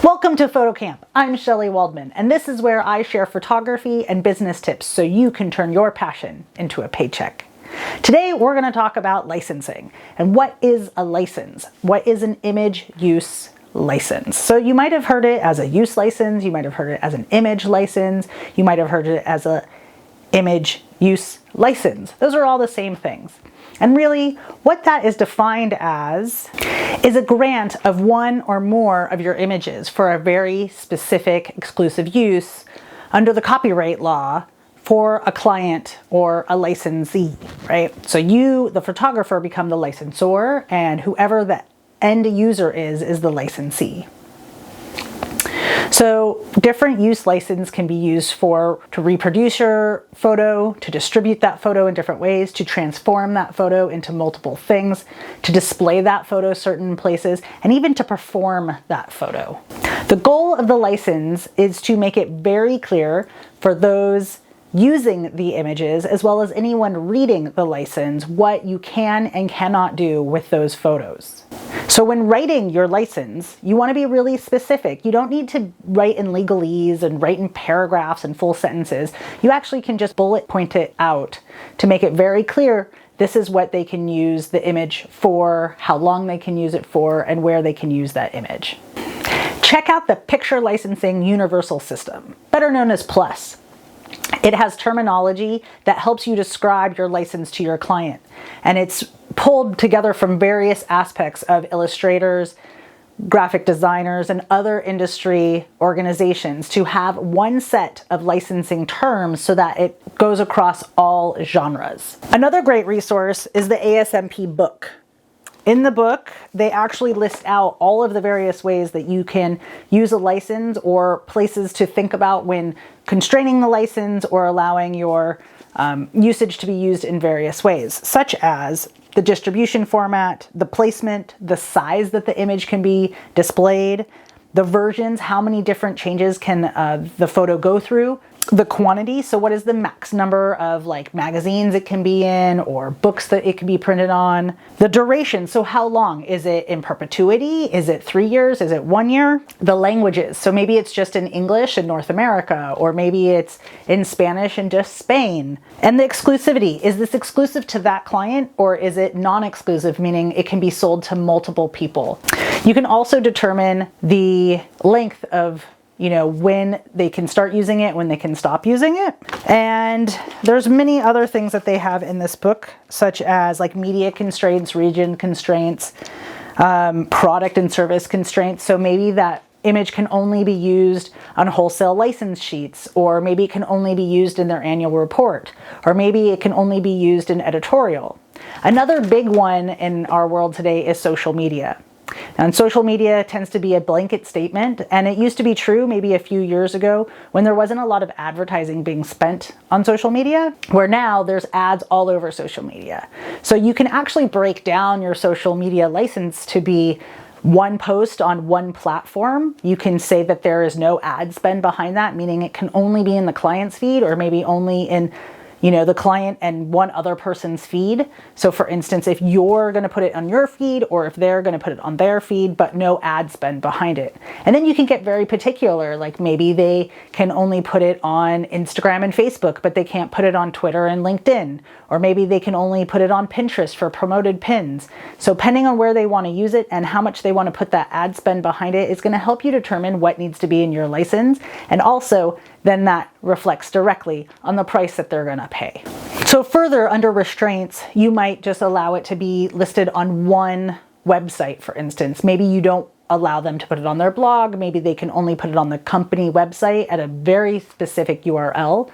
Welcome to Photo Camp. I'm Shelley Waldman, and this is where I share photography and business tips so you can turn your passion into a paycheck. Today, we're going to talk about licensing. And what is a license? What is an image use license? So you might have heard it as a use license, you might have heard it as an image license, you might have heard it as a image use license. Those are all the same things. And really, what that is defined as is a grant of one or more of your images for a very specific exclusive use under the copyright law for a client or a licensee, right? So you, the photographer, become the licensor, and whoever the end user is the licensee. So different use license can be used to reproduce your photo, to distribute that photo in different ways, to transform that photo into multiple things, to display that photo certain places, and even to perform that photo. The goal of the license is to make it very clear for those using the images, as well as anyone reading the license, what you can and cannot do with those photos. So when writing your license, you want to be really specific. You don't need to write in legalese and write in paragraphs and full sentences. You actually can just bullet point it out to make it very clear this is what they can use the image for, how long they can use it for, and where they can use that image. Check out the Picture Licensing Universal System, better known as PLUS. It has terminology that helps you describe your license to your client. And it's pulled together from various aspects of illustrators, graphic designers, and other industry organizations to have one set of licensing terms so that it goes across all genres. Another great resource is the ASMP Book. In the book, they actually list out all of the various ways that you can use a license or places to think about when constraining the license or allowing your usage to be used in various ways, such as the distribution format, the placement, the size that the image can be displayed, the versions, how many different changes can the photo go through, the quantity, so what is the max number of magazines it can be in or books that it can be printed on, the duration, so how long, is it in perpetuity, is it 3 years, is it 1 year, the languages, so maybe it's just in English in North America, or maybe it's in Spanish in just Spain, and the exclusivity, is this exclusive to that client or is it non-exclusive, meaning it can be sold to multiple people. You can also determine the length of when they can start using it, when they can stop using it. And there's many other things that they have in this book, such as media constraints, region constraints, product and service constraints. So maybe that image can only be used on wholesale license sheets, or maybe it can only be used in their annual report, or maybe it can only be used in editorial. Another big one in our world today is social media. And social media tends to be a blanket statement, and it used to be true maybe a few years ago when there wasn't a lot of advertising being spent on social media, where now there's ads all over social media. So you can actually break down your social media license to be one post on one platform. You can say that there is no ad spend behind that, meaning it can only be in the client's feed or maybe only in the client and one other person's feed. So for instance, if you're going to put it on your feed or if they're going to put it on their feed, but no ad spend behind it. And then you can get very particular, like maybe they can only put it on Instagram and Facebook, but they can't put it on Twitter and LinkedIn. Or maybe they can only put it on Pinterest for promoted pins. So depending on where they want to use it and how much they want to put that ad spend behind it, it's going to help you determine what needs to be in your license. And also, then that reflects directly on the price that they're going to pay. So further, under restraints, you might just allow it to be listed on one website, for instance. Maybe you don't allow them to put it on their blog. Maybe they can only put it on the company website at a very specific URL.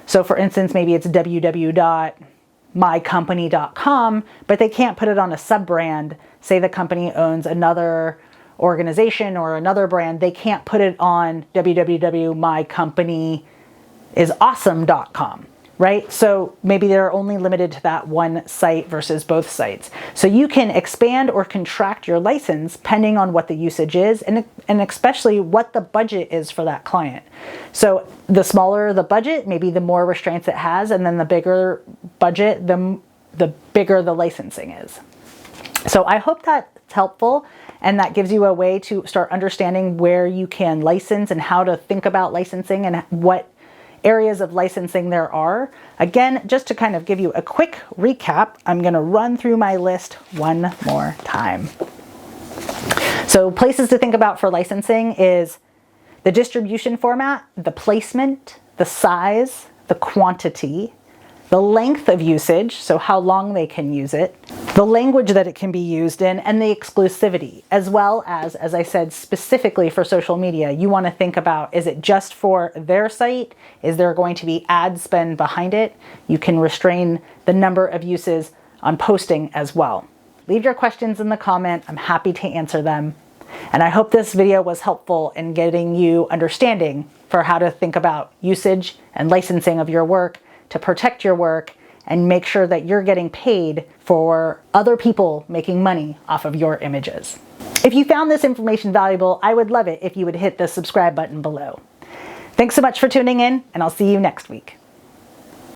So for instance, maybe it's www.mycompany.com, but they can't put it on a sub-brand. Say the company owns another organization or another brand, they can't put it on www.mycompanyisawesome.com, right? So maybe they're only limited to that one site versus both sites. So you can expand or contract your license depending on what the usage is and especially what the budget is for that client. So the smaller the budget, maybe the more restraints it has, and then the bigger budget, the bigger the licensing is. So I hope that's helpful. and that gives you a way to start understanding where you can license and how to think about licensing and what areas of licensing there are. Again, just to kind of give you a quick recap, I'm going to run through my list one more time. So places to think about for licensing is the distribution format, the placement, the size, the quantity, the length of usage, so how long they can use it, the language that it can be used in, and the exclusivity, as well as I said, specifically for social media, you want to think about, is it just for their site? Is there going to be ad spend behind it? You can restrain the number of uses on posting as well. Leave your questions in the comment. I'm happy to answer them. And I hope this video was helpful in getting you understanding for how to think about usage and licensing of your work to protect your work and make sure that you're getting paid for other people making money off of your images. If you found this information valuable, I would love it if you would hit the subscribe button below. Thanks so much for tuning in, and I'll see you next week.